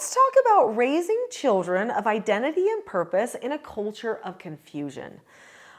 Let's talk about raising children of identity and purpose in a culture of confusion.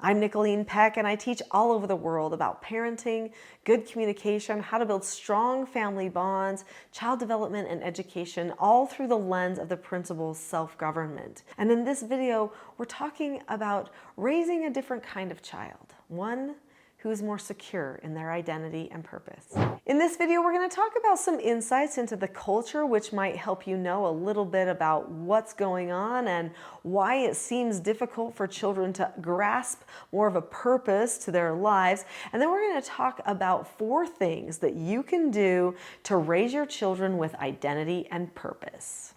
I'm Nicholeen Peck, and I teach all over the world about parenting, good communication, how to build strong family bonds, child development, and education, all through the lens of the principles self-government. And in this video, we're talking about raising a different kind of child, one who is more secure in their identity and purpose. In this video, we're going to talk about some insights into the culture, which might help you know a little bit about what's going on and why it seems difficult for children to grasp more of a purpose to their lives. And then we're going to talk about 4 things that you can do to raise your children with identity and purpose.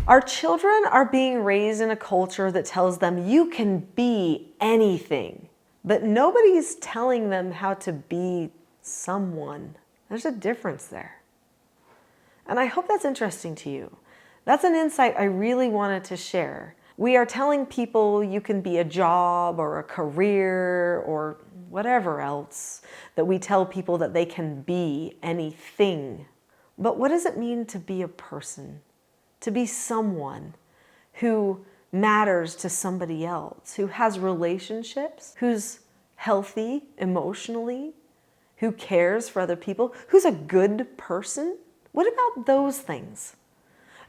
Our children are being raised in a culture that tells them you can be anything, but nobody's telling them how to be someone. There's a difference there. And I hope that's interesting to you. That's an insight I really wanted to share. We are telling people you can be a job or a career or whatever else that we tell people that they can be anything. But what does it mean to be a person? To be someone who matters to somebody else, who has relationships, who's healthy emotionally, who cares for other people, who's a good person? What about those things?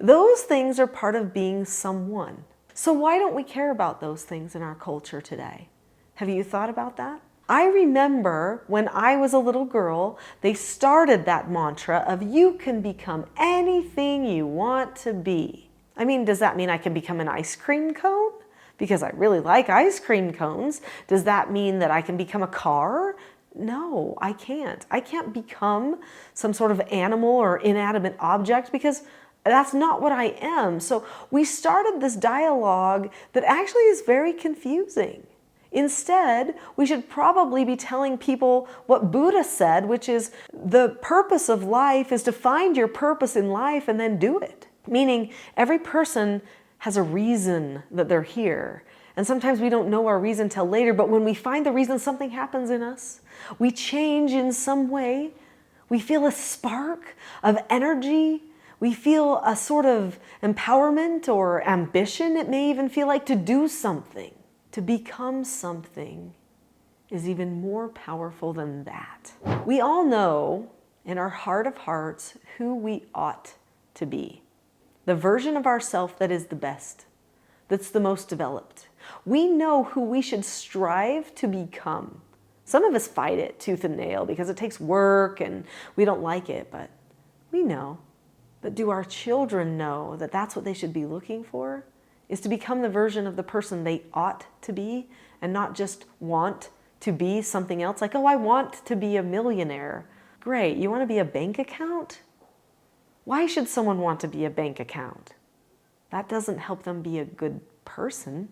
Those things are part of being someone. So why don't we care about those things in our culture today? Have you thought about that? I remember when I was a little girl, they started that mantra of you can become anything you want to be. I mean, does that mean I can become an ice cream cone? Because I really like ice cream cones. Does that mean that I can become a car? No, I can't. I can't become some sort of animal or inanimate object because that's not what I am. So we started this dialogue that actually is very confusing. Instead, we should probably be telling people what Buddha said, which is the purpose of life is to find your purpose in life and then do it. Meaning every person has a reason that they're here. And sometimes we don't know our reason till later, but when we find the reason, something happens in us. We change in some way. We feel a spark of energy. We feel a sort of empowerment or ambition. It may even feel like to do something. To become something is even more powerful than that. We all know in our heart of hearts who we ought to be. The version of ourselves that is the best, that's the most developed. We know who we should strive to become. Some of us fight it tooth and nail because it takes work and we don't like it, but we know. But do our children know that that's what they should be looking for? Is to become the version of the person they ought to be and not just want to be something else. Like, oh, I want to be a millionaire. Great, you want to be a bank account? Why should someone want to be a bank account? That doesn't help them be a good person.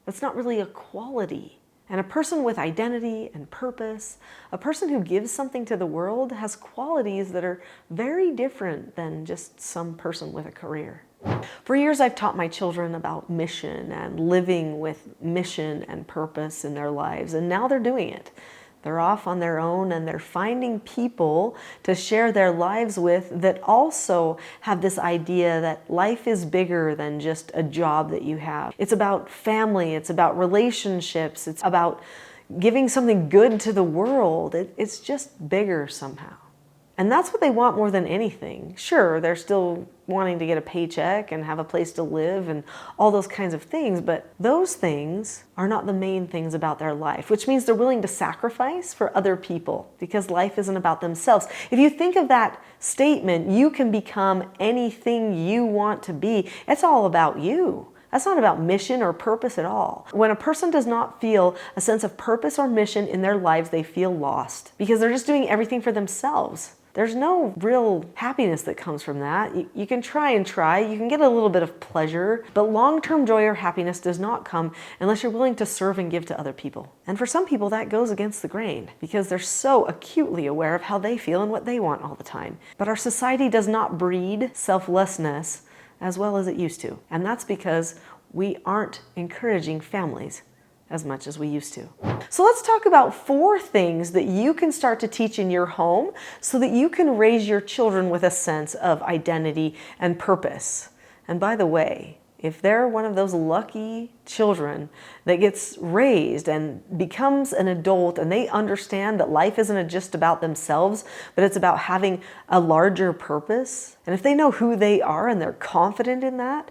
That's not really a quality. And a person with identity and purpose, a person who gives something to the world has qualities that are very different than just some person with a career. For years, I've taught my children about mission and living with mission and purpose in their lives, and now they're doing it. They're off on their own and they're finding people to share their lives with that also have this idea that life is bigger than just a job that you have. It's about family, it's about relationships, it's about giving something good to the world. It's just bigger somehow. And that's what they want more than anything. Sure, they're still wanting to get a paycheck and have a place to live and all those kinds of things, but those things are not the main things about their life, which means they're willing to sacrifice for other people because life isn't about themselves. If you think of that statement, you can become anything you want to be, it's all about you. That's not about mission or purpose at all. When a person does not feel a sense of purpose or mission in their lives, they feel lost because they're just doing everything for themselves. There's no real happiness that comes from that. You can try, you can get a little bit of pleasure, but long-term joy or happiness does not come unless you're willing to serve and give to other people. And for some people that goes against the grain because they're so acutely aware of how they feel and what they want all the time. But our society does not breed selflessness as well as it used to. And that's because we aren't encouraging families as much as we used to. So let's talk about 4 things that you can start to teach in your home so that you can raise your children with a sense of identity and purpose. And by the way, if they're one of those lucky children that gets raised and becomes an adult and they understand that life isn't just about themselves, but it's about having a larger purpose, and if they know who they are and they're confident in that,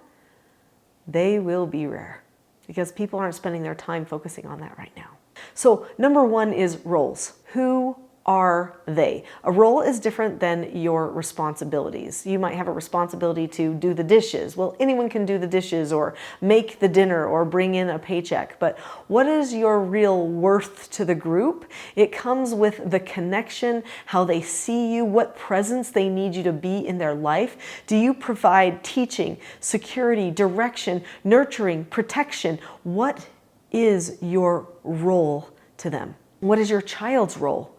they will be rare, because people aren't spending their time focusing on that right now. So number 1 is roles. Who are they? A role is different than your responsibilities. You might have a responsibility to do the dishes. Well, anyone can do the dishes or make the dinner or bring in a paycheck. But what is your real worth to the group? It comes with the connection, how they see you, what presence they need you to be in their life. Do you provide teaching, security, direction, nurturing, protection? What is your role to them? What is your child's role?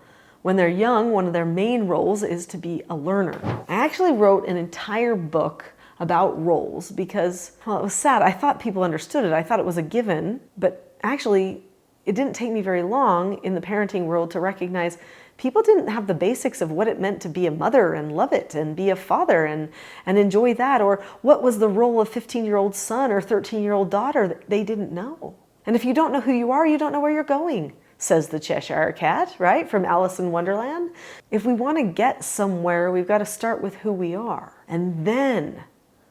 When they're young, one of their main roles is to be a learner. I actually wrote an entire book about roles because, well, it was sad. I thought people understood it. I thought it was a given, but actually it didn't take me very long in the parenting world to recognize people didn't have the basics of what it meant to be a mother and love it and be a father and enjoy that, or what was the role of 15-year-old son or 13-year-old daughter. They didn't know. And if you don't know who you are, you don't know where you're going, says the Cheshire Cat, right? From Alice in Wonderland. If we want to get somewhere, we've got to start with who we are, and then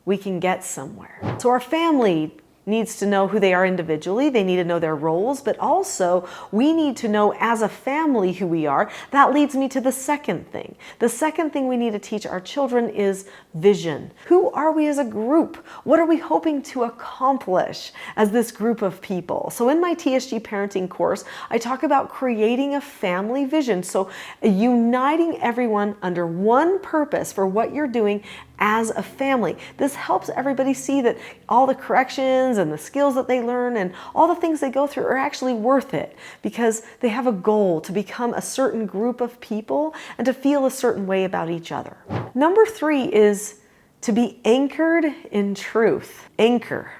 we can get somewhere. So our family needs to know who they are individually. They need to know their roles, but also we need to know as a family who we are. That leads me to the second thing. The second thing we need to teach our children is vision. Who are we as a group? What are we hoping to accomplish as this group of people? So in my TSG parenting course, I talk about creating a family vision. So uniting everyone under one purpose for what you're doing as a family. This helps everybody see that all the corrections and the skills that they learn and all the things they go through are actually worth it, because they have a goal to become a certain group of people and to feel a certain way about each other. Number 3 is to be anchored in truth. Anchor,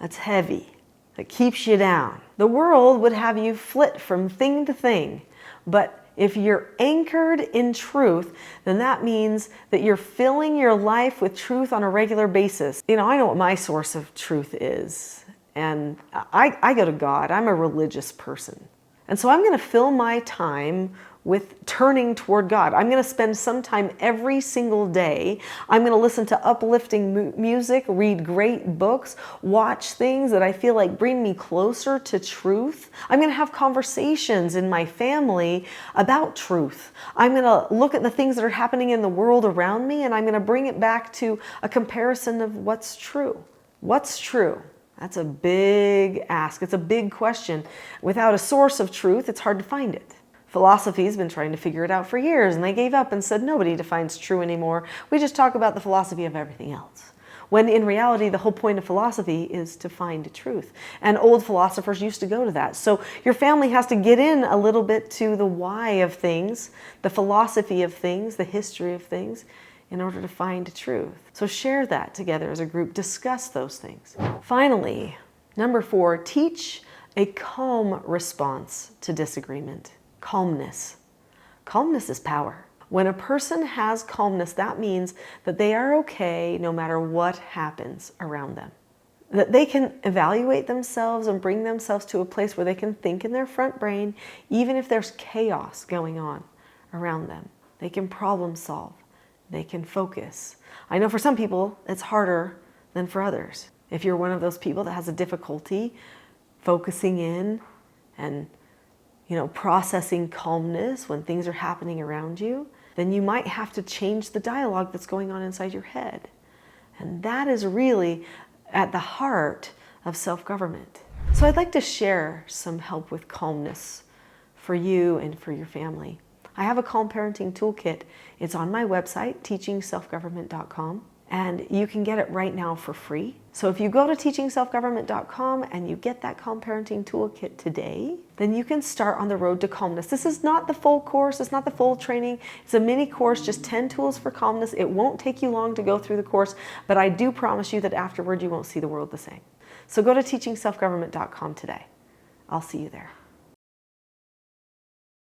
that's heavy, that keeps you down. The world would have you flit from thing to thing, but if you're anchored in truth, then that means that you're filling your life with truth on a regular basis. You know, I know what my source of truth is, and I go to God. I'm a religious person. And so I'm going to fill my time with turning toward God. I'm going to spend some time every single day. I'm going to listen to uplifting music, read great books, watch things that I feel like bring me closer to truth. I'm going to have conversations in my family about truth. I'm going to look at the things that are happening in the world around me, and I'm going to bring it back to a comparison of what's true. What's true? That's a big ask. It's a big question. Without a source of truth, it's hard to find it. Philosophy has been trying to figure it out for years, and they gave up and said nobody defines true anymore. We just talk about the philosophy of everything else. When in reality, the whole point of philosophy is to find truth. And old philosophers used to go to that. So your family has to get in a little bit to the why of things, the philosophy of things, the history of things, in order to find truth. So share that together as a group. Discuss those things. Finally, number 4, teach a calm response to disagreement. Calmness. Calmness is power. When a person has calmness, that means that they are okay no matter what happens around them. That they can evaluate themselves and bring themselves to a place where they can think in their front brain, even if there's chaos going on around them. They can problem solve. They can focus. I know for some people it's harder than for others. If you're one of those people that has a difficulty focusing in and processing calmness when things are happening around you, then you might have to change the dialogue that's going on inside your head. And that is really at the heart of self-government. So I'd like to share some help with calmness for you and for your family. I have a Calm Parenting Toolkit. It's on my website, teachingselfgovernment.com. And you can get it right now for free. So if you go to teachingselfgovernment.com and you get that Calm Parenting Toolkit today, then you can start on the road to calmness. This is not the full course. It's not the full training. It's a mini course, just 10 tools for calmness. It won't take you long to go through the course, but I do promise you that afterward you won't see the world the same. So go to teachingselfgovernment.com today. I'll see you there.